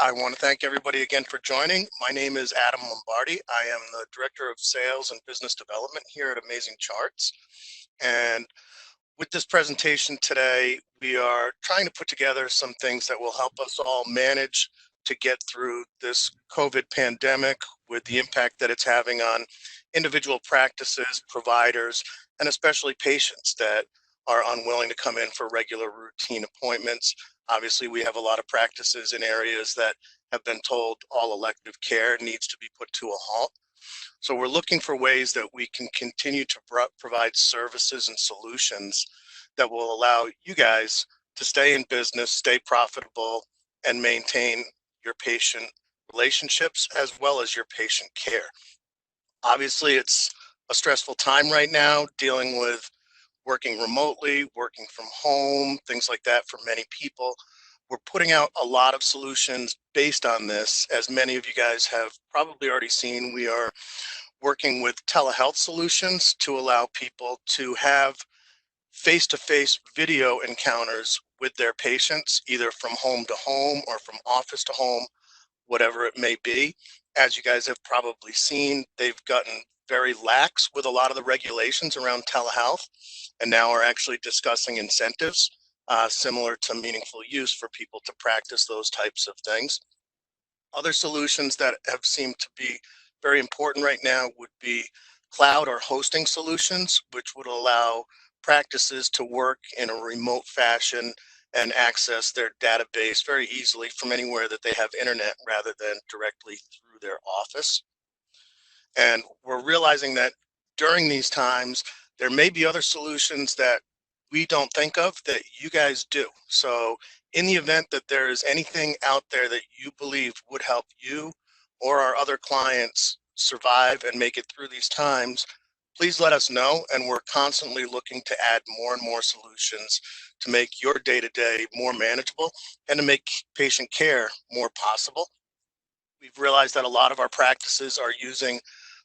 I want to thank everybody again for joining. My name is Adam Lombardi. I am the Director of Sales and Business Development here at Amazing Charts. And with this presentation today, we are trying to put together some things that will help us all manage to get through this COVID pandemic with the impact that it's having on individual practices, providers, and especially patients that are unwilling to come in for regular routine appointments. Obviously, we have a lot of practices in areas that have been told all elective care needs to be put to a halt. So we're looking for ways that we can continue to provide services and solutions that will allow you guys to stay in business, stay profitable, and maintain your patient relationships as well as your patient care. Obviously, it's a stressful time right now dealing with working remotely, working from home, things like that for many people. We're putting out a lot of solutions based on this. As many of you guys have probably already seen, we are working with telehealth solutions to allow people to have face-to-face video encounters with their patients, either from home to home or from office to home, whatever it may be. As you guys have probably seen, they've gotten very lax with a lot of the regulations around telehealth, and now are actually discussing incentives similar to meaningful use for people to practice those types of things. Other solutions that have seemed to be very important right now would be cloud or hosting solutions, which would allow practices to work in a remote fashion and access their database very easily from anywhere that they have internet rather than directly through their office. And we're realizing that during these times, there may be other solutions that we don't think of that you guys do. So in the event that there is anything out there that you believe would help you or our other clients survive and make it through these times, please let us know. And we're constantly looking to add more and more solutions to make your day-to-day more manageable and to make patient care more possible. We've realized that a lot of our practices are using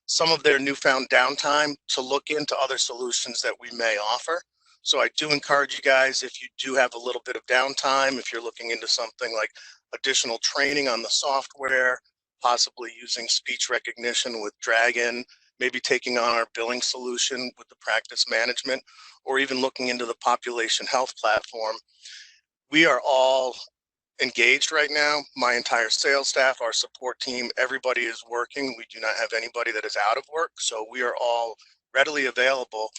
some of their newfound downtime to look into other solutions that we may offer. So I do encourage you guys, if you do have a little bit of downtime, if you're looking into something like additional training on the software, possibly using speech recognition with Dragon, maybe taking on our billing solution with the practice management, or even looking into the population health platform, we are all engaged right now. My entire sales staff, our support team, everybody is working. We do not have anybody that is out of work. So we are all readily available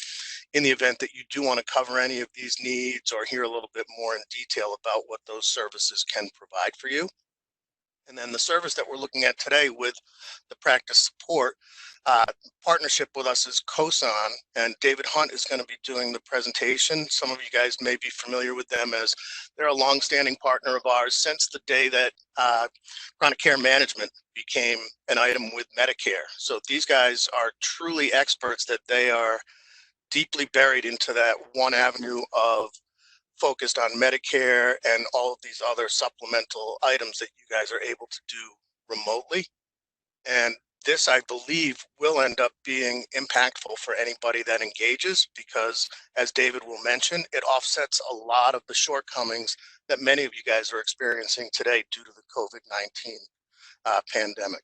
in the event that you do want to cover any of these needs or hear a little bit more in detail about what those services can provide for you. And then the service that we're looking at today with the practice support partnership with us is COSON, and David Hunt is going to be doing the presentation. Some of you guys may be familiar with them as they're a longstanding partner of ours since the day that chronic care management became an item with Medicare. So these guys are truly experts, that they are deeply buried into that one avenue of focused on Medicare and all of these other supplemental items that you guys are able to do remotely. And this, I believe, will end up being impactful for anybody that engages, because as David will mention, it offsets a lot of the shortcomings that many of you guys are experiencing today due to the COVID-19 pandemic.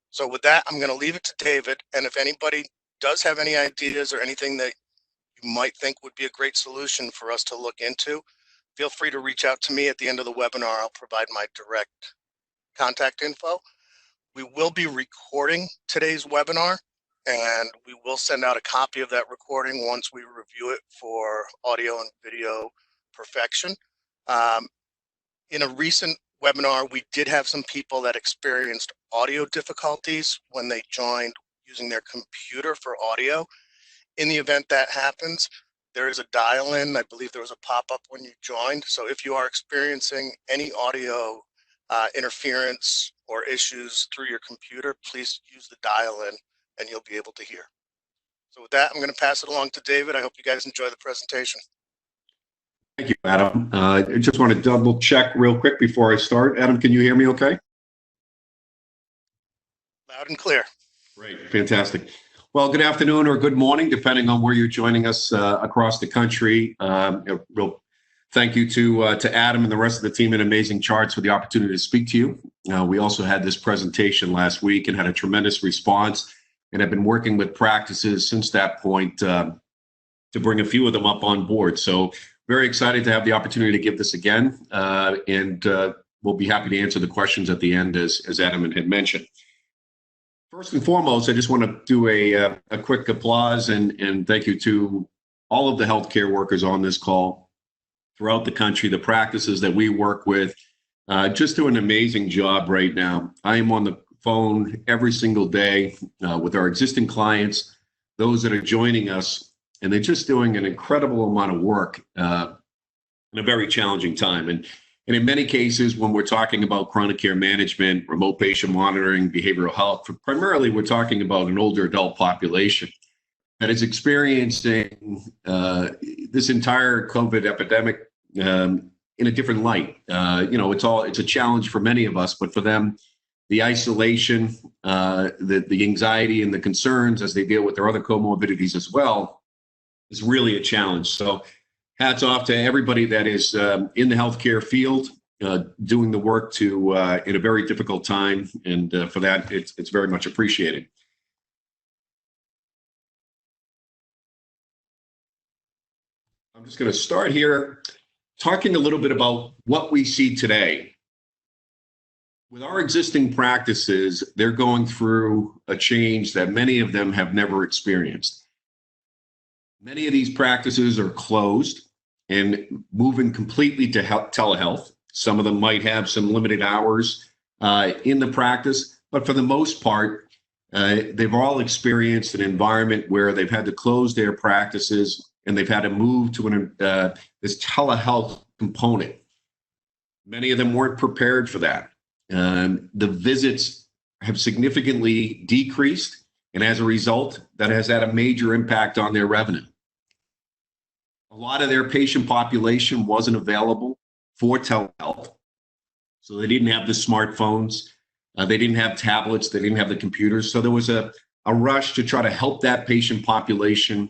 So with that, I'm going to leave it to David. And if anybody does have any ideas or anything that you might think would be a great solution for us to look into, feel free to reach out to me at the end of the webinar. I'll provide my direct contact info. We will be recording today's webinar, and we will send out a copy of that recording once we review it for audio and video perfection. In a recent webinar, we did have some people that experienced audio difficulties when they joined using their computer for audio. In the event that happens, there is a dial-in. I believe there was a pop-up when you joined. So if you are experiencing any audio interference or issues through your computer, please use the dial-in and you'll be able to hear. So with that, I'm going to pass it along to David. I hope you guys enjoy the presentation. Thank you, Adam. I just want to double check real quick before I start. Adam, can you hear me okay? Loud and clear. Great, fantastic. Well, good afternoon or good morning, depending on where you're joining us across the country. Real Thank you to Adam and the rest of the team at Amazing Charts for the opportunity to speak to you. We also had this presentation last week and had a tremendous response, and have been working with practices since that point to bring a few of them up on board. So very excited to have the opportunity to give this again, and we'll be happy to answer the questions at the end, as Adam had mentioned. First and foremost, I just want to do a quick applause and thank you to all of the healthcare workers on this call throughout the country, the practices that we work with, just do an amazing job right now. I am on the phone every single day with our existing clients, those that are joining us, and they're just doing an incredible amount of work in a very challenging time. And in many cases, when we're talking about chronic care management, remote patient monitoring, behavioral health, primarily we're talking about an older adult population that is experiencing this entire COVID epidemic in a different light. It's a challenge for many of us, but for them, the isolation, the anxiety and the concerns as they deal with their other comorbidities as well is really a challenge. So hats off to everybody that is in the healthcare field, doing the work in a very difficult time. And for that, it's very much appreciated. I'm just going to start here talking a little bit about what we see today. With our existing practices, they're going through a change that many of them have never experienced. Many of these practices are closed and moving completely to telehealth. Some of them might have some limited hours in the practice, but for the most part, they've all experienced an environment where they've had to close their practices and they've had to move to this telehealth component. Many of them weren't prepared for that. The visits have significantly decreased, and as a result, that has had a major impact on their revenue. A lot of their patient population wasn't available for telehealth, so they didn't have the smartphones, they didn't have tablets, they didn't have the computers, so there was a rush to try to help that patient population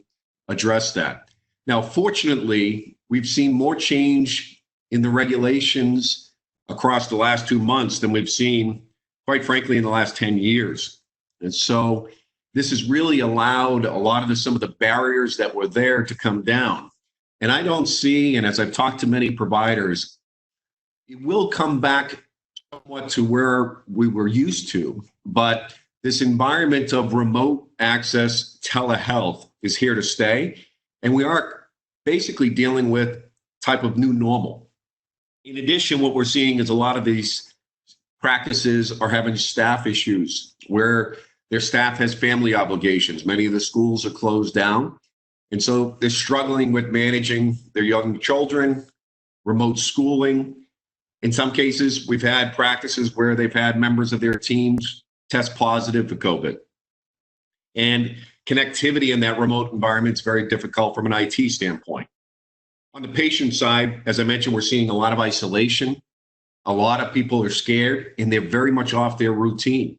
address that. Now, fortunately, we've seen more change in the regulations across the last 2 months than we've seen, quite frankly, in the last 10 years. And so this has really allowed a lot of some of the barriers that were there to come down. And I don't see, and as I've talked to many providers, it will come back somewhat to where we were used to, but this environment of remote access telehealth is here to stay. And we are basically dealing with type of new normal. In addition, what we're seeing is a lot of these practices are having staff issues where their staff has family obligations. Many of the schools are closed down. And so they're struggling with managing their young children, remote schooling. In some cases, we've had practices where they've had members of their teams test positive for COVID. And connectivity in that remote environment is very difficult from an IT standpoint. On the patient side, as I mentioned, we're seeing a lot of isolation. A lot of people are scared and they're very much off their routine.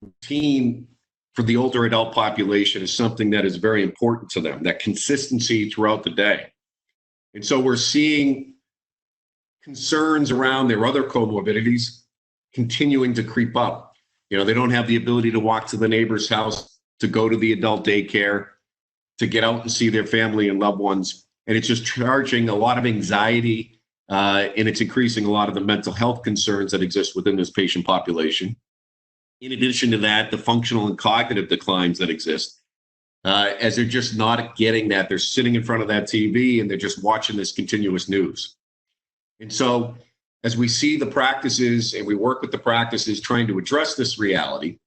Routine for the older adult population is something that is very important to them, that consistency throughout the day. And so we're seeing concerns around their other comorbidities continuing to creep up. They don't have the ability to walk to the neighbor's house, to go to the adult daycare, to get out and see their family and loved ones. And it's just charging a lot of anxiety, and it's increasing a lot of the mental health concerns that exist within this patient population. In addition to that, the functional and cognitive declines that exist, as they're just not getting that. They're sitting in front of that TV and they're just watching this continuous news. And so as we see the practices and we work with the practices trying to address this reality,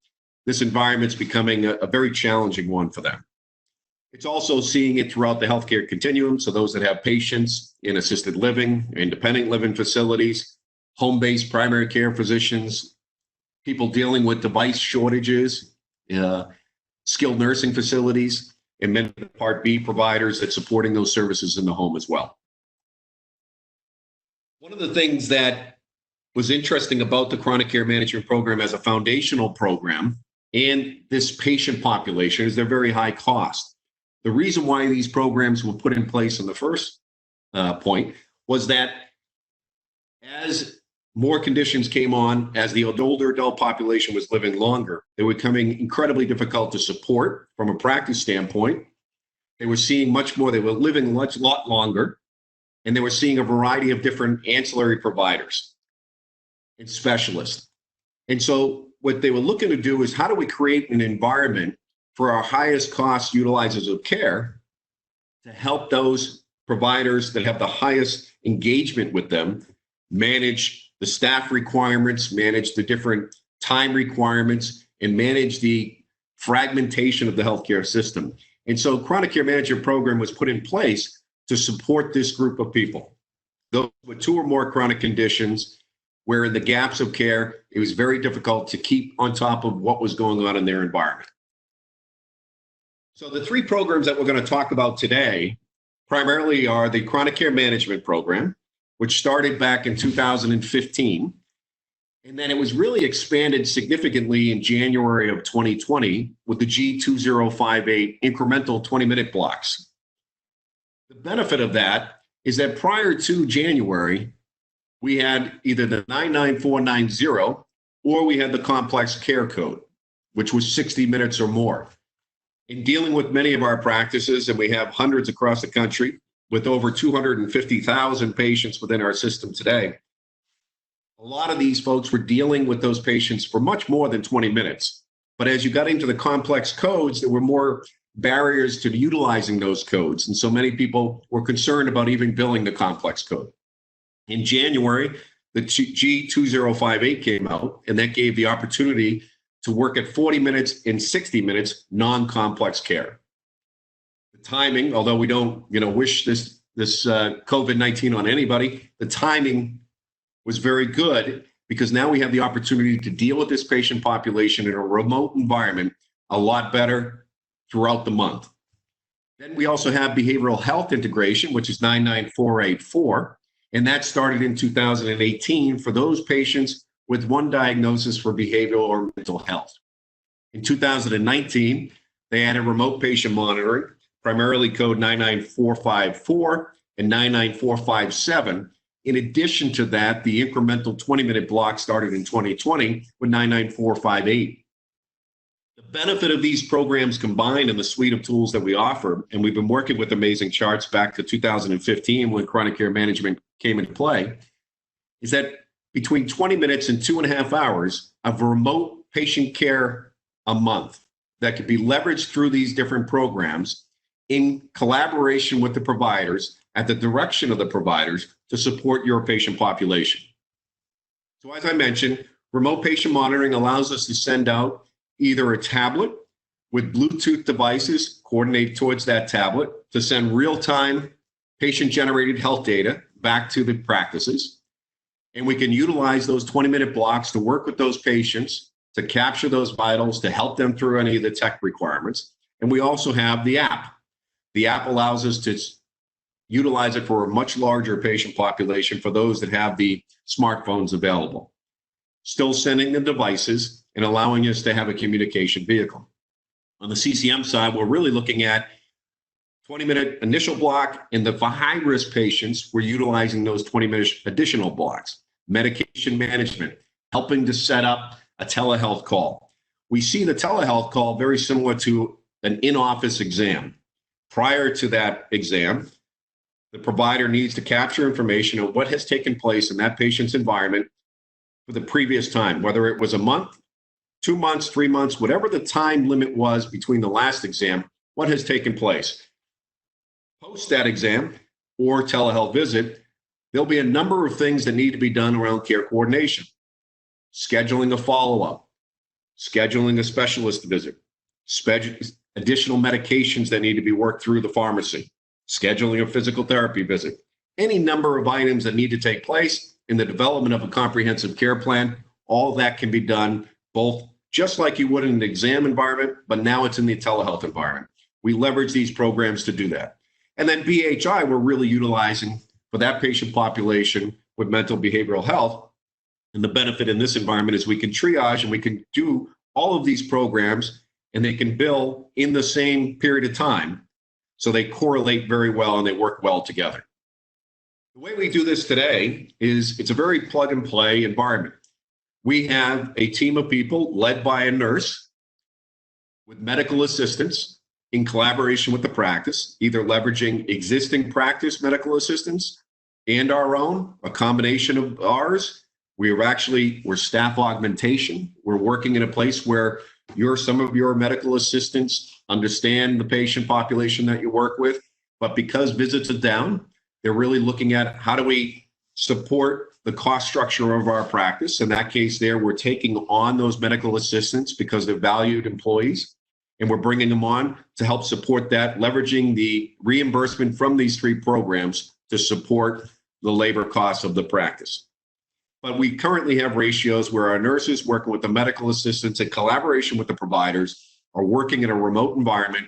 this environment's becoming a very challenging one for them. It's also seeing it throughout the healthcare continuum. So those that have patients in assisted living, independent living facilities, home-based primary care physicians, people dealing with device shortages, skilled nursing facilities, and many Part B providers that supporting those services in the home as well. One of the things that was interesting about the chronic care management program as a foundational program and this patient population is they're very high cost. The reason why these programs were put in place in the first point was that as more conditions came on, as the older adult population was living longer, they were becoming incredibly difficult to support from a practice standpoint. They were seeing much more, they were living a lot longer, and they were seeing a variety of different ancillary providers and specialists. And so what they were looking to do is, how do we create an environment for our highest cost utilizers of care to help those providers that have the highest engagement with them manage the staff requirements, manage the different time requirements, and manage the fragmentation of the healthcare system. And so Chronic Care Management Program was put in place to support this group of people. Those with 2 or more chronic conditions, where in the gaps of care, it was very difficult to keep on top of what was going on in their environment. So the 3 programs that we're going to talk about today primarily are the Chronic Care Management Program, which started back in 2015. And then it was really expanded significantly in January of 2020 with the G2058 incremental 20-minute blocks. The benefit of that is that prior to January, we had either the 99490 or we had the complex care code, which was 60 minutes or more. In dealing with many of our practices, and we have hundreds across the country with over 250,000 patients within our system today, a lot of these folks were dealing with those patients for much more than 20 minutes. But as you got into the complex codes, there were more barriers to utilizing those codes. And so many people were concerned about even billing the complex code. In January, the G2058 came out, and that gave the opportunity to work at 40 minutes and 60 minutes non-complex care. The timing, although we don't wish this COVID-19 on anybody, the timing was very good, because now we have the opportunity to deal with this patient population in a remote environment a lot better throughout the month. Then we also have behavioral health integration, which is 99484, and that started in 2018 for those patients with one diagnosis for behavioral or mental health. In 2019, they added remote patient monitoring, primarily code 99454 and 99457. In addition to that, the incremental 20-minute block started in 2020 with 99458. The benefit of these programs combined and the suite of tools that we offer, and we've been working with Amazing Charts back to 2015 when chronic care management came into play, is that between 20 minutes and 2.5 hours of remote patient care a month that could be leveraged through these different programs in collaboration with the providers, at the direction of the providers, to support your patient population. So as I mentioned, remote patient monitoring allows us to send out either a tablet with Bluetooth devices coordinated towards that tablet to send real-time patient-generated health data back to the practices. And we can utilize those 20-minute blocks to work with those patients, to capture those vitals, to help them through any of the tech requirements. And we also have the app. The app allows us to utilize it for a much larger patient population for those that have the smartphones available. Still sending the devices and allowing us to have a communication vehicle. On the CCM side, we're really looking at 20-minute initial block, and for high-risk patients, we're utilizing those 20-minute additional blocks. Medication management, helping to set up a telehealth call. We see the telehealth call very similar to an in-office exam. Prior to that exam, the provider needs to capture information on what has taken place in that patient's environment for the previous time, whether it was a month, 2 months, 3 months, whatever the time limit was between the last exam, what has taken place. Post that exam or telehealth visit, there'll be a number of things that need to be done around care coordination. Scheduling a follow-up, scheduling a specialist visit, additional medications that need to be worked through the pharmacy, scheduling a physical therapy visit, any number of items that need to take place in the development of a comprehensive care plan. All that can be done both just like you would in an exam environment, but now it's in the telehealth environment. We leverage these programs to do that. And then BHI, we're really utilizing for that patient population with mental behavioral health. And the benefit in this environment is we can triage and we can do all of these programs, and they can bill in the same period of time. So they correlate very well and they work well together. The way we do this today is it's a very plug and play environment. We have a team of people led by a nurse with medical assistants in collaboration with the practice, either leveraging existing practice medical assistants and our own, a combination of ours. We're staff augmentation. We're working in a place where some of your medical assistants understand the patient population that you work with, but because visits are down, they're really looking at how do we support the cost structure of our practice. In that case there, we're taking on those medical assistants because they're valued employees, and we're bringing them on to help support that, leveraging the reimbursement from these three programs to support the labor costs of the practice. But we currently have ratios where our nurses working with the medical assistants in collaboration with the providers are working in a remote environment,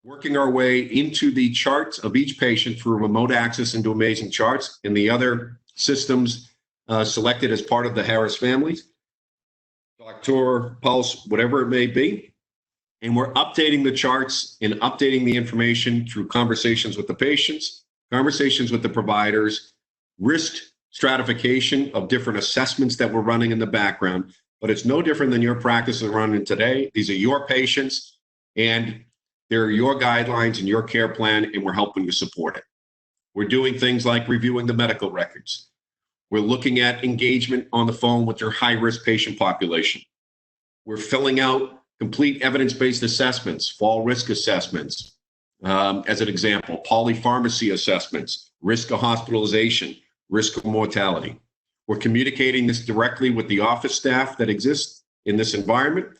working our way into the charts of each patient through remote access into Amazing Charts and the other systems selected as part of the Harris families, Doctor, Pulse, whatever it may be. And we're updating the charts and updating the information through conversations with the patients, conversations with the providers, risk stratification of different assessments that we're running in the background. But it's no different than your practice is running today. These are your patients, and they're your guidelines and your care plan, and we're helping to support it. We're doing things like reviewing the medical records. We're looking at engagement on the phone with your high-risk patient population. We're filling out complete evidence-based assessments, fall risk assessments, as an example, polypharmacy assessments, risk of hospitalization, risk of mortality. We're communicating this directly with the office staff that exists in this environment,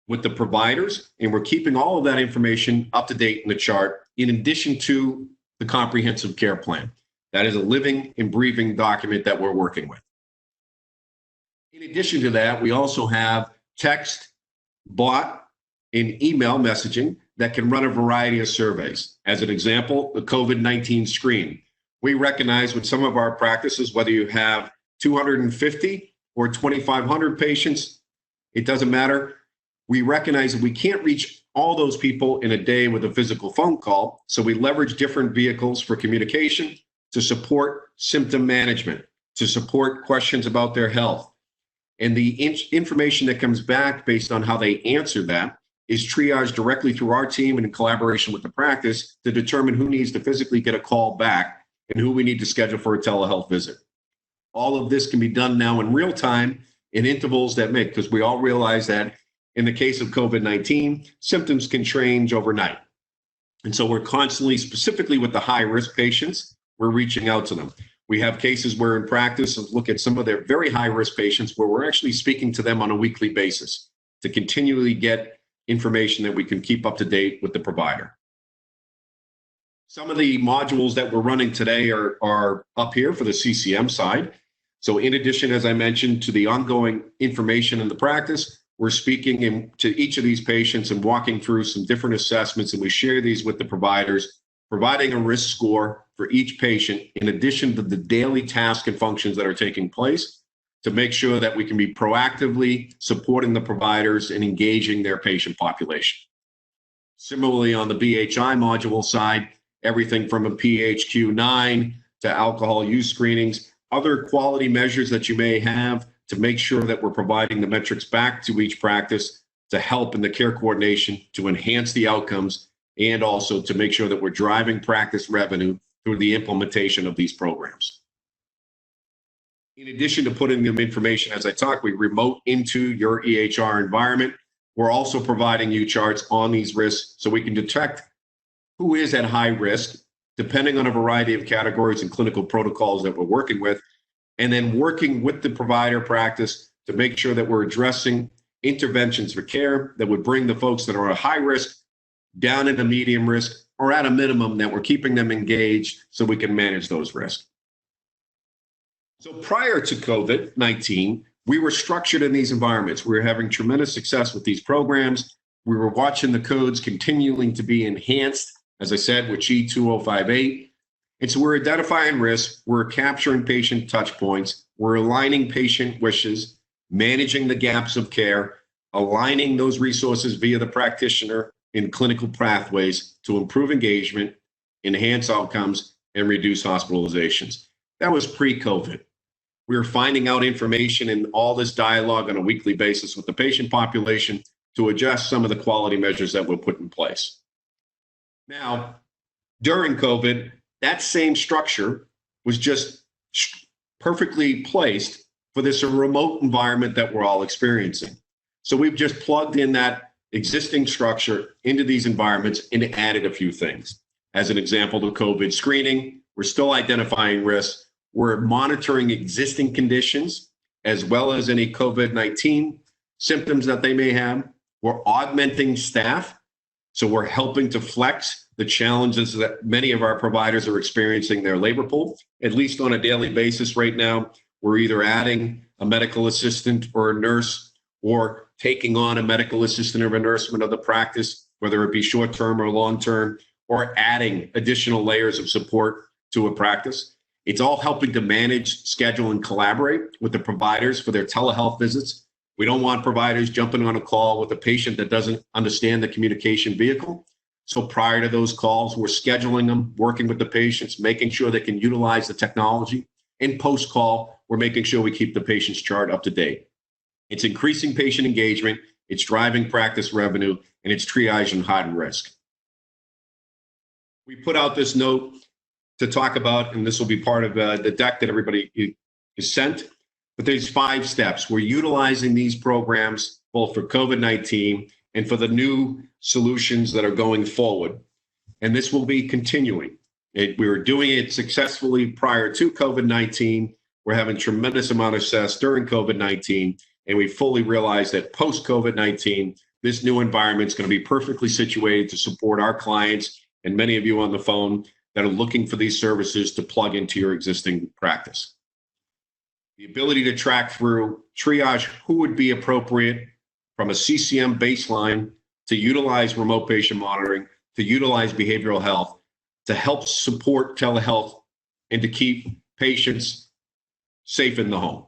with the providers, and we're keeping all of that information up to date in the chart, in addition to the comprehensive care plan. That is a living and breathing document that we're working with. In addition to that, we also have text, bot, and email messaging that can run a variety of surveys. As an example, the COVID-19 screen. We recognize with some of our practices, whether you have 250 or 2,500 patients, it doesn't matter. We recognize that we can't reach all those people in a day with a physical phone call. So we leverage different vehicles for communication to support symptom management, to support questions about their health. And the information that comes back based on how they answer that is triaged directly through our team and in collaboration with the practice to determine who needs to physically get a call back and who we need to schedule for a telehealth visit. All of this can be done now in real time in intervals that make, because we all realize that in the case of COVID-19, symptoms can change overnight. And so we're constantly, specifically with the high-risk patients, we're reaching out to them. We have cases where in practice, look at some of their very high-risk patients where we're actually speaking to them on a weekly basis to continually get information that we can keep up to date with the provider. Some of the modules that we're running today are up here for the CCM side. So in addition, as I mentioned, to the ongoing information in the practice, we're speaking to each of these patients and walking through some different assessments, and we share these with the providers, providing a risk score for each patient in addition to the daily tasks and functions that are taking place to make sure that we can be proactively supporting the providers and engaging their patient population. Similarly, on the BHI module side, everything from a PHQ-9 to alcohol use screenings, other quality measures that you may have to make sure that we're providing the metrics back to each practice to help in the care coordination, to enhance the outcomes, and also to make sure that we're driving practice revenue through the implementation of these programs. In addition to putting them information, as I talk, we remote into your EHR environment. We're also providing you charts on these risks so we can detect who is at high risk, depending on a variety of categories and clinical protocols that we're working with, and then working with the provider practice to make sure that we're addressing interventions for care that would bring the folks that are at high risk down into medium risk, or at a minimum that we're keeping them engaged so we can manage those risks. So prior to COVID-19, we were structured in these environments. We were having tremendous success with these programs. We were watching the codes continuing to be enhanced, as I said, with G2058. And so we're identifying risks, we're capturing patient touch points, we're aligning patient wishes, managing the gaps of care, aligning those resources via the practitioner in clinical pathways to improve engagement, enhance outcomes, and reduce hospitalizations. That was pre-COVID. We were finding out information in all this dialogue on a weekly basis with the patient population to adjust some of the quality measures that were put in place. Now, during COVID, that same structure was just perfectly placed for this remote environment that we're all experiencing. So we've just plugged in that existing structure into these environments and added a few things. As an example, the COVID screening, we're still identifying risks. We're monitoring existing conditions as well as any COVID-19 symptoms that they may have. We're augmenting staff. So we're helping to flex the challenges that many of our providers are experiencing in their labor pool, at least on a daily basis right now. We're either adding a medical assistant or a nurse or taking on a medical assistant or a nurse of the practice, whether it be short-term or long-term, or adding additional layers of support to a practice. It's all helping to manage, schedule, and collaborate with the providers for their telehealth visits. We don't want providers jumping on a call with a patient that doesn't understand the communication vehicle. So prior to those calls, we're scheduling them, working with the patients, making sure they can utilize the technology. In post-call, we're making sure we keep the patient's chart up to date. It's increasing patient engagement, it's driving practice revenue, and it's triaging high risk. We put out this note to talk about, and this will be part of the deck that everybody is sent, but there's 5 steps. We're utilizing these programs both for COVID-19 and for the new solutions that are going forward. And this will be continuing. We were doing it successfully prior to COVID-19. We're having tremendous amount of success during COVID-19, and we fully realize that post-COVID-19, this new environment is going to be perfectly situated to support our clients and many of you on the phone that are looking for these services to plug into your existing practice. The ability to track through, triage who would be appropriate from a CCM baseline to utilize remote patient monitoring, to utilize behavioral health, to help support telehealth, and to keep patients safe in the home.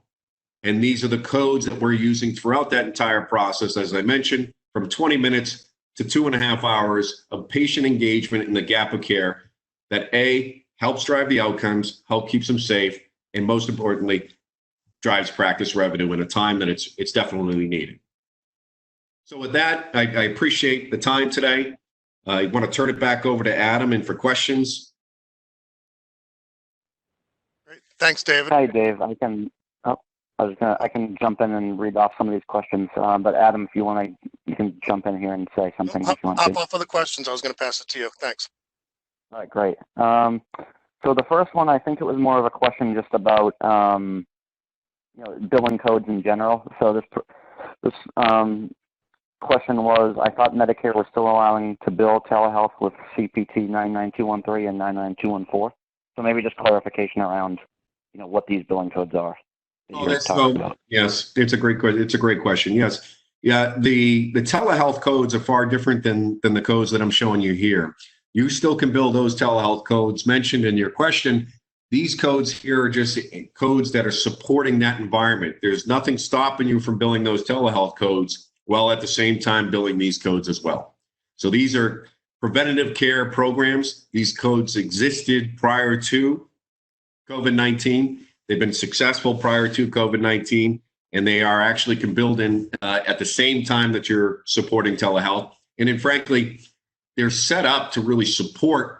And these are the codes that we're using throughout that entire process, as I mentioned, from 20 minutes to 2.5 hours of patient engagement in the gap of care that A, helps drive the outcomes, help keeps them safe, and most importantly, drives practice revenue in a time that it's definitely needed. So with that, I appreciate the time today. I want to turn it back over to Adam and for questions. Great. Thanks, David. Hi, Dave. I can jump in and read off some of these questions. But Adam, if you want to, you can jump in here and say something if you want to. Hop off of the questions. I was going to pass it to you. Thanks. All right, great. So the first one, I think it was more of a question just about billing codes in general. So this question was, I thought Medicare was still allowing to bill telehealth with CPT 99213 and 99214. So maybe just clarification around, what these billing codes are. Yes, it's a great question. It's a great question. Yes. Yeah, the telehealth codes are far different than the codes that I'm showing you here. You still can bill those telehealth codes mentioned in your question. These codes here are just codes that are supporting that environment. There's nothing stopping you from billing those telehealth codes while at the same time billing these codes as well. So these are preventative care programs. These codes existed prior to COVID-19. They've been successful prior to COVID-19, and they are actually can build in at the same time that you're supporting telehealth. And then frankly, they're set up to really support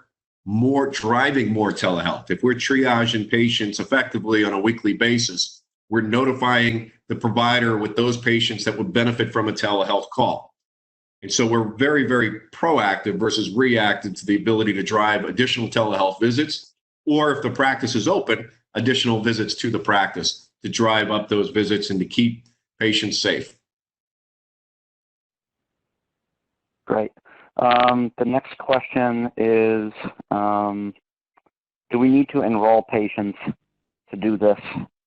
driving more telehealth. If we're triaging patients effectively on a weekly basis, we're notifying the provider with those patients that would benefit from a telehealth call. And so we're very, very proactive versus reactive to the ability to drive additional telehealth visits, or if the practice is open, additional visits to the practice to drive up those visits and to keep patients safe. Great. The next question is, do we need to enroll patients to do this?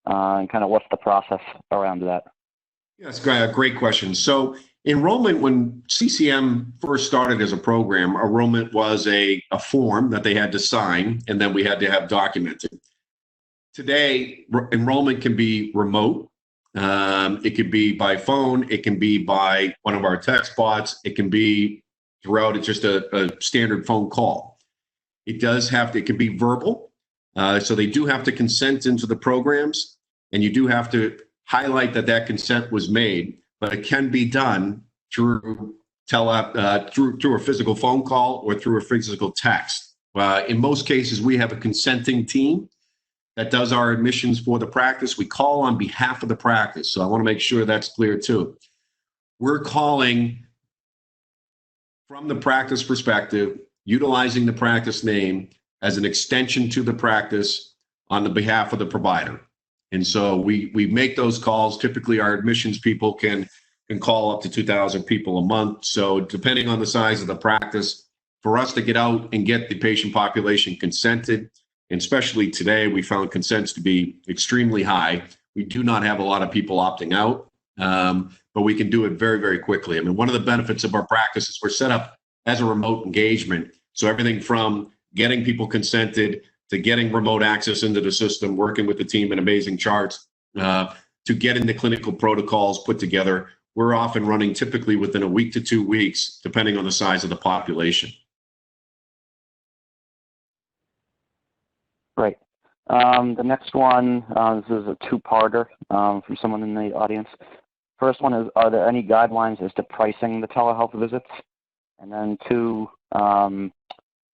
And kind of what's the process around that? Yes, great question. So enrollment, when CCM first started as a program, enrollment was a form that they had to sign, and then we had to have documented. Today, enrollment can be remote. It could be by phone. It can be by one of our text bots. It can be throughout. It's just a standard phone call. It can be verbal. So they do have to consent into the programs, and you do have to highlight that consent was made, but it can be done through through a physical phone call or through a physical text. In most cases, we have a consenting team that does our admissions for the practice. We call on behalf of the practice. So I want to make sure that's clear too. We're calling from the practice perspective, utilizing the practice name as an extension to the practice on the behalf of the provider. And so we make those calls. Typically, our admissions people can call up to 2,000 people a month. So depending on the size of the practice, for us to get out and get the patient population consented, and especially today, we found consents to be extremely high. We do not have a lot of people opting out, but we can do it very, very quickly. I mean, one of the benefits of our practice is we're set up as a remote engagement. So everything from getting people consented to getting remote access into the system, working with the team in Amazing Charts, to getting the clinical protocols put together, we're off and running typically within a week to 2 weeks, depending on the size of the population. Great. The next one, this is a two-parter from someone in the audience. First one is, are there any guidelines as to pricing the telehealth visits? And then two,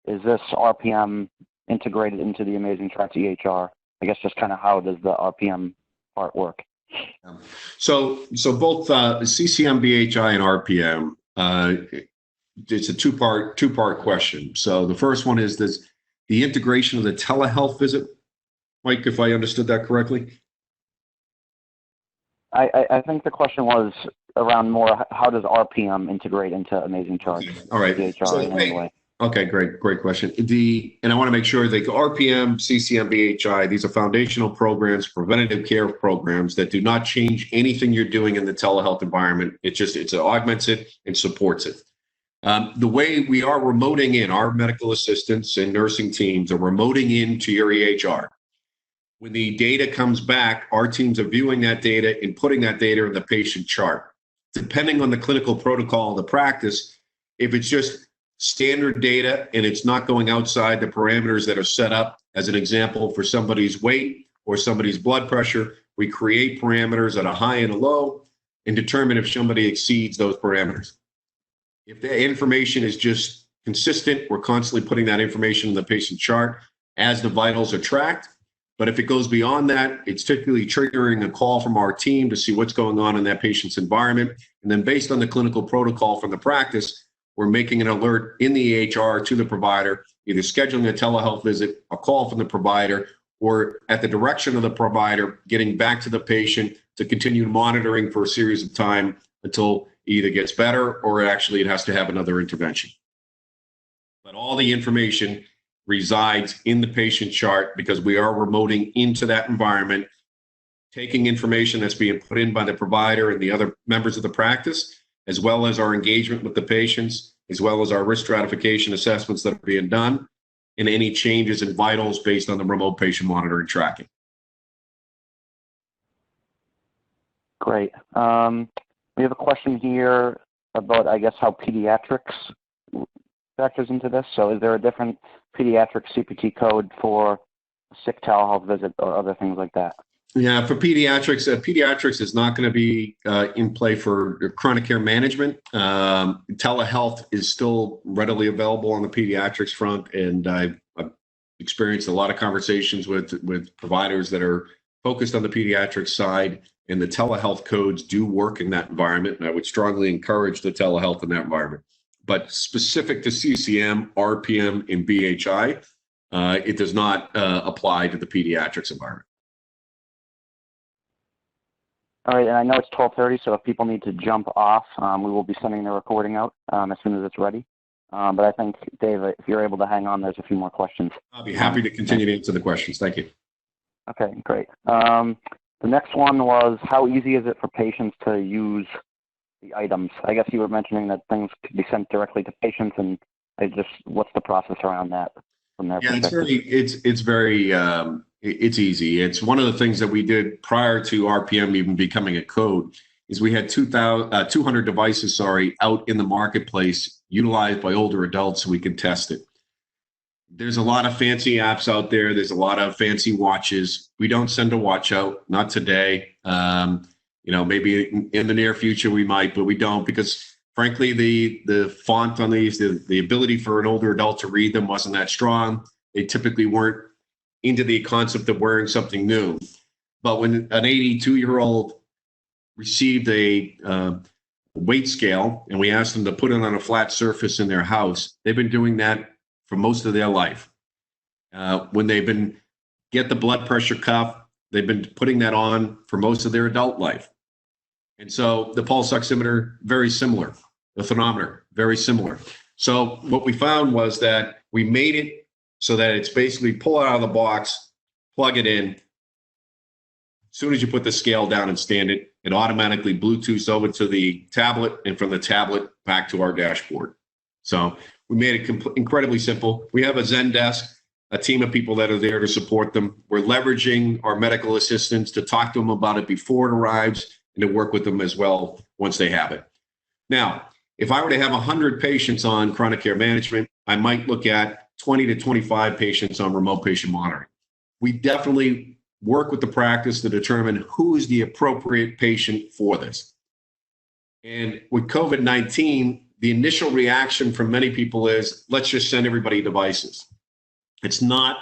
is this RPM integrated into the Amazing Charts EHR? I guess just kind of how does the RPM part work? So both CCM, BHI, and RPM, it's a two-part question. So the first one is this, the integration of the telehealth visit. Mike, if I understood that correctly? I think the question was around more, how does RPM integrate into Amazing Charts? Okay. All right. EHR in any way? Okay, great question. And I want to make sure that RPM, CCM, BHI, these are foundational programs, preventative care programs that do not change anything you're doing in the telehealth environment. It augments it and supports it. The way we are remoting in, our medical assistants and nursing teams are remoting into your EHR. When the data comes back, our teams are viewing that data and putting that data in the patient chart. Depending on the clinical protocol of the practice, if it's just standard data and it's not going outside the parameters that are set up, as an example, for somebody's weight or somebody's blood pressure, we create parameters at a high and a low and determine if somebody exceeds those parameters. If the information is just consistent, we're constantly putting that information in the patient chart as the vitals are tracked. But if it goes beyond that, it's typically triggering a call from our team to see what's going on in that patient's environment. And then based on the clinical protocol from the practice, we're making an alert in the EHR to the provider, either scheduling a telehealth visit, a call from the provider, or at the direction of the provider, getting back to the patient to continue monitoring for a series of time until it either gets better or actually it has to have another intervention. But all the information resides in the patient chart because we are remoting into that environment, taking information that's being put in by the provider and the other members of the practice, as well as our engagement with the patients, as well as our risk stratification assessments that are being done, and any changes in vitals based on the remote patient monitoring tracking. Great. We have a question here about, I guess, how pediatrics factors into this. So is there a different pediatric CPT code for sick telehealth visit or other things like that? Yeah, for pediatrics, pediatrics is not going to be in play for chronic care management. Telehealth is still readily available on the pediatrics front, and I've experienced a lot of conversations with providers that are focused on the pediatrics side, and the telehealth codes do work in that environment, and I would strongly encourage the telehealth in that environment. But specific to CCM, RPM, and BHI, it does not apply to the pediatrics environment. All right, and I know it's 12:30, so if people need to jump off, we will be sending the recording out as soon as it's ready. But I think, Dave, if you're able to hang on, there's a few more questions. I'll be happy to continue to answer the questions. Thank you. Okay, great. The next one was, how easy is it for patients to use the items? I guess you were mentioning that things could be sent directly to patients, and what's the process around that from their perspective? It's easy. It's one of the things that we did prior to RPM even becoming a code is we had 200 devices, out in the marketplace utilized by older adults so we could test it. There's a lot of fancy apps out there. There's a lot of fancy watches. We don't send a watch out, not today. Maybe in the near future we might, but we don't, because frankly, the font on these, the ability for an older adult to read them wasn't that strong. They typically weren't into the concept of wearing something new. But when an 82-year-old received a weight scale and we asked them to put it on a flat surface in their house, they've been doing that for most of their life. When they've been get the blood pressure cuff, they've been putting that on for most of their adult life. And so the pulse oximeter, very similar. The thermometer, very similar. So what we found was that we made it so that it's basically pull it out of the box, plug it in. As soon as you put the scale down and stand it, it automatically Bluetooths over to the tablet, and from the tablet back to our dashboard. So we made it incredibly simple. We have a Zen desk, a team of people that are there to support them. We're leveraging our medical assistants to talk to them about it before it arrives and to work with them as well once they have it. Now, if I were to have 100 patients on chronic care management, I might look at 20 to 25 patients on remote patient monitoring. We definitely work with the practice to determine who is the appropriate patient for this. And with COVID-19, the initial reaction from many people is, let's just send everybody devices. It's not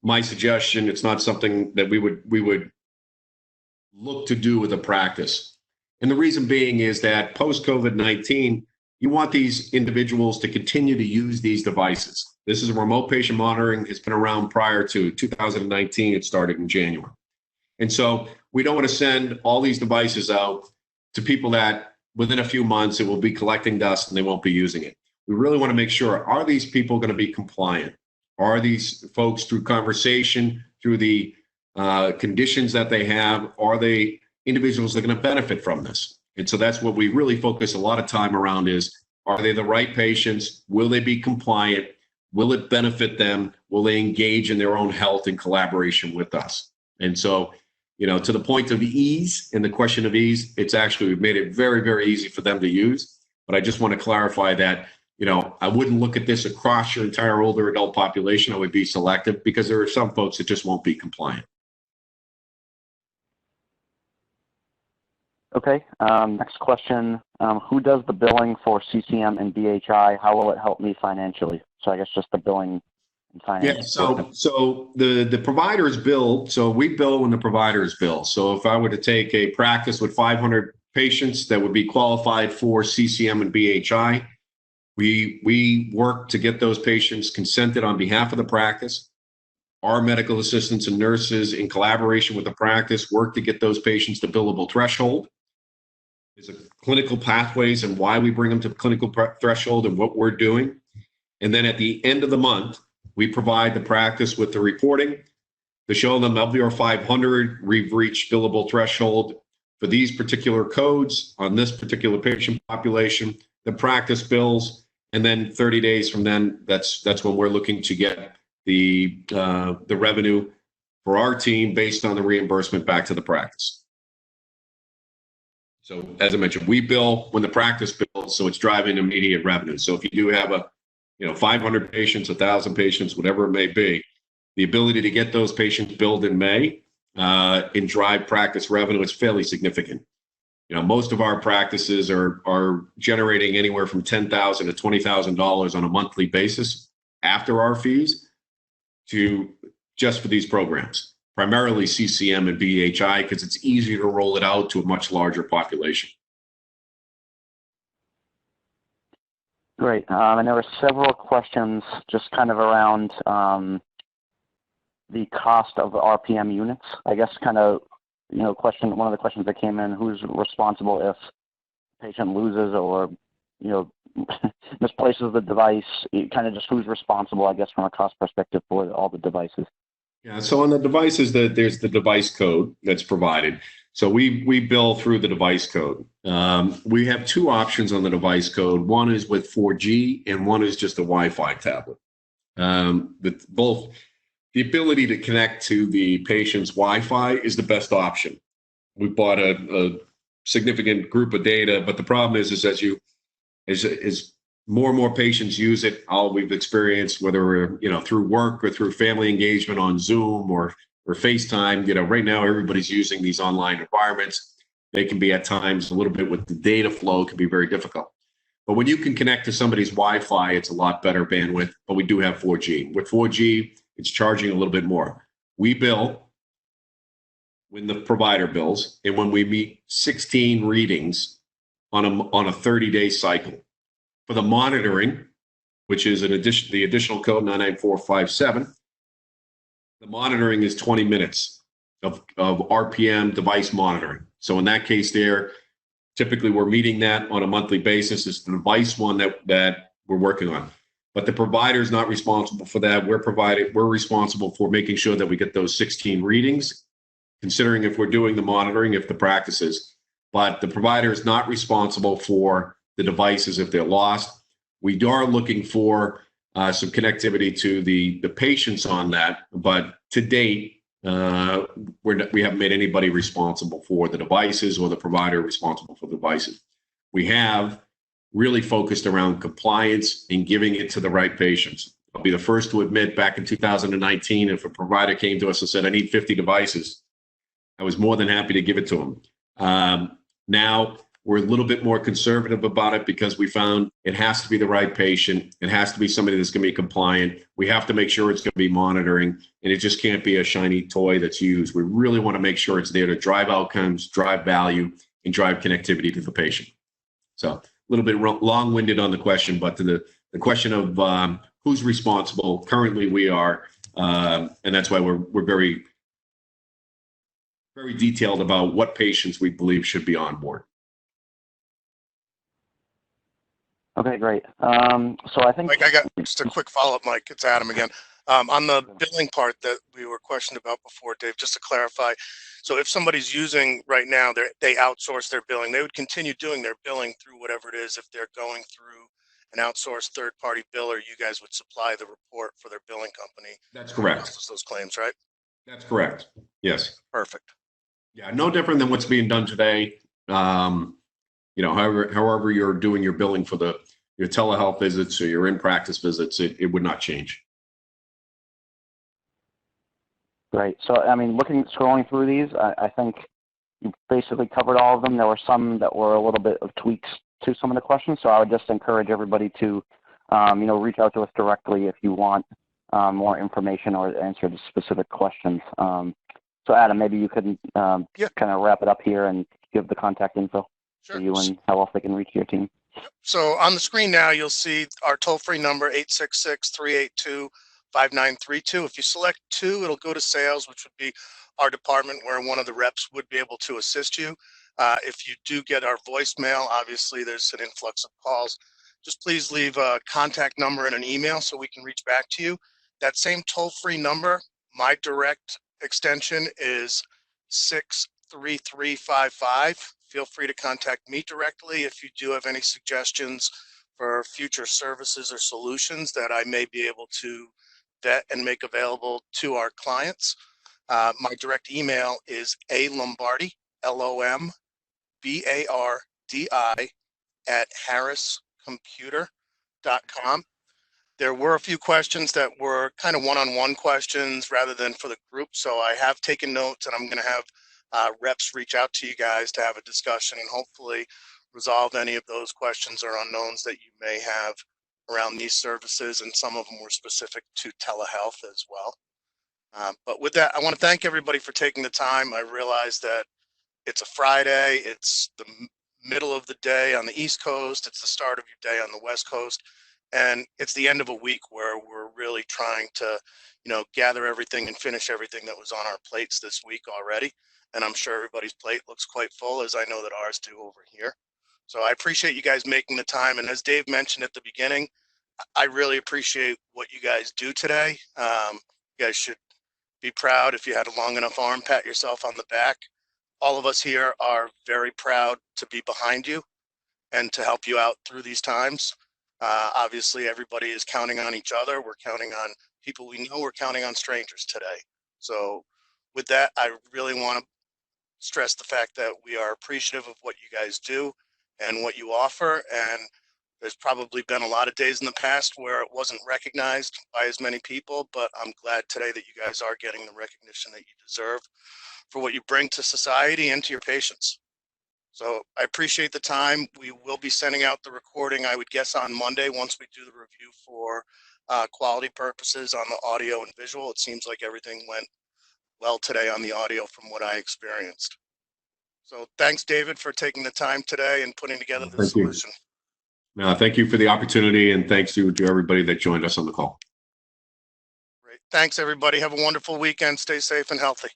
my suggestion. It's not something that we would look to do with a practice. And the reason being is that post-COVID-19, you want these individuals to continue to use these devices. This is a remote patient monitoring. It's been around prior to 2019. It started in January. And so we don't want to send all these devices out to people that within a few months it will be collecting dust and they won't be using it. We really want to make sure, are these people going to be compliant? Are these folks, through conversation, through the conditions that they have, are they individuals that are going to benefit from this? And so that's what we really focus a lot of time around is, are they the right patients? Will they be compliant? Will it benefit them? Will they engage in their own health in collaboration with us? And so, to the point of ease, and the question of ease, it's actually, we've made it very, very easy for them to use. But I just want to clarify that, I wouldn't look at this across your entire older adult population. I would be selective, because there are some folks that just won't be compliant. Okay, next question. Who does the billing for CCM and BHI? How will it help me financially? So I guess just the billing and finance. Yeah, so the providers bill. So we bill when the providers bill. So if I were to take a practice with 500 patients that would be qualified for CCM and BHI, we work to get those patients consented on behalf of the practice. Our medical assistants and nurses, in collaboration with the practice, work to get those patients to billable threshold. There's a clinical pathways and why we bring them to clinical threshold and what we're doing. And then at the end of the month, we provide the practice with the reporting to show them of your 500, we've reached billable threshold for these particular codes on this particular patient population. The practice bills, and then 30 days from then, that's when we're looking to get the revenue for our team based on the reimbursement back to the practice. So as I mentioned, we bill when the practice bills, so it's driving immediate revenue. So if you do have 500 patients, 1,000 patients, whatever it may be, the ability to get those patients billed in May and drive practice revenue is fairly significant. Most of our practices are generating anywhere from $10,000 to $20,000 on a monthly basis after our fees just for these programs. Primarily CCM and BHI, because it's easier to roll it out to a much larger population. Great. And there were several questions just kind of around the cost of RPM units. I guess kind of, one of the questions that came in, who's responsible if the patient loses or, misplaces the device, kind of just who's responsible, I guess, from a cost perspective for all the devices. Yeah, so on the devices, there's the device code that's provided. So we bill through the device code. We have two options on the device code. One is with 4G and one is just a Wi-Fi tablet. Both the ability to connect to the patient's Wi-Fi is the best option. We bought a significant group of data, but the problem is as more and more patients use it. All we've experienced, whether we're, through work or through family engagement on Zoom or FaceTime, right now everybody's using these online environments. They can be at times a little bit with the data flow can be very difficult. But when you can connect to somebody's Wi-Fi, it's a lot better bandwidth. But we do have 4G. With 4G, it's charging a little bit more. We bill when the provider bills, and when we meet 16 readings on a 30-day cycle. For the monitoring, which is the additional code 99457, the monitoring is 20 minutes of RPM device monitoring. So in that case there, typically we're meeting that on a monthly basis. It's the device one that we're working on. But the provider is not responsible for that. We're responsible for making sure that we get those 16 readings, considering if we're doing the monitoring, if the practices. But the provider is not responsible for the devices if they're lost. We are looking for some connectivity to the patients on that, but to date, we haven't made anybody responsible for the devices or the provider responsible for the devices. We have really focused around compliance and giving it to the right patients. I'll be the first to admit back in 2019, if a provider came to us and said, I need 50 devices, I was more than happy to give it to them. Now we're a little bit more conservative about it because we found it has to be the right patient. It has to be somebody that's going to be compliant. We have to make sure it's going to be monitoring, and it just can't be a shiny toy that's used. We really want to make sure it's there to drive outcomes, drive value, and drive connectivity to the patient. So a little bit long-winded on the question, but to the question of who's responsible, currently we are, and that's why we're very, very detailed about what patients we believe should be on board. Okay, great. So I think Mike, I got just a quick follow-up, Mike. It's Adam again. On the billing part that we were questioned about before, Dave, just to clarify. So if somebody's using right now, they outsource their billing, they would continue doing their billing through whatever it is. If they're going through an outsourced third-party biller, you guys would supply the report for their billing company. That's correct. Process those claims, right? That's correct. Yes. Perfect. Yeah, no different than what's being done today. However you're doing your billing for your telehealth visits or your in-practice visits, it would not change. Great. So, I mean, scrolling through these, I think you basically covered all of them. There were some that were a little bit of tweaks to some of the questions. So I would just encourage everybody to, reach out to us directly if you want more information or answer the specific questions. So Adam, maybe you could kind of wrap it up here and give the contact info for you and how else they can reach your team. So on the screen now, you'll see our toll-free number, 866-382-5932. If you select 2, it'll go to sales, which would be our department where one of the reps would be able to assist you. If you do get our voicemail, obviously there's an influx of calls. Just please leave a contact number and an email so we can reach back to you. That same toll-free number, my direct extension is 63355. Feel free to contact me directly if you do have any suggestions for future services or solutions that I may be able to vet and make available to our clients. My direct email is alombardi, LOMBARDI @harriscomputer.com. There were a few questions that were kind of one-on-one questions rather than for the group. So I have taken notes, and I'm going to have reps reach out to you guys to have a discussion and hopefully resolve any of those questions or unknowns that you may have around these services. And some of them were specific to telehealth as well. But with that, I want to thank everybody for taking the time. I realize that it's a Friday. It's the middle of the day on the East Coast. It's the start of your day on the West Coast. And it's the end of a week where we're really trying to, gather everything and finish everything that was on our plates this week already. And I'm sure everybody's plate looks quite full, as I know that ours do over here. So I appreciate you guys making the time. And as Dave mentioned at the beginning, I really appreciate what you guys do today. You guys should be proud. If you had a long enough arm, pat yourself on the back. All of us here are very proud to be behind you and to help you out through these times. Obviously, everybody is counting on each other. We're counting on people we know. We're counting on strangers today. So with that, I really want to stress the fact that we are appreciative of what you guys do and what you offer. And There's probably been a lot of days in the past where it wasn't recognized by as many people, but I'm glad today that you guys are getting the recognition that you deserve for what you bring to society and to your patients. So I appreciate the time. We will be sending out the recording, I would guess, on Monday once we do the review for quality purposes on the audio and visual. It seems like everything went well today on the audio from what I experienced. So thanks, David, for taking the time today and putting together this Thank you. solution. Thank you for the opportunity, and thanks to everybody that joined us on the call. Great. Thanks, everybody. Have a wonderful weekend. Stay safe and healthy.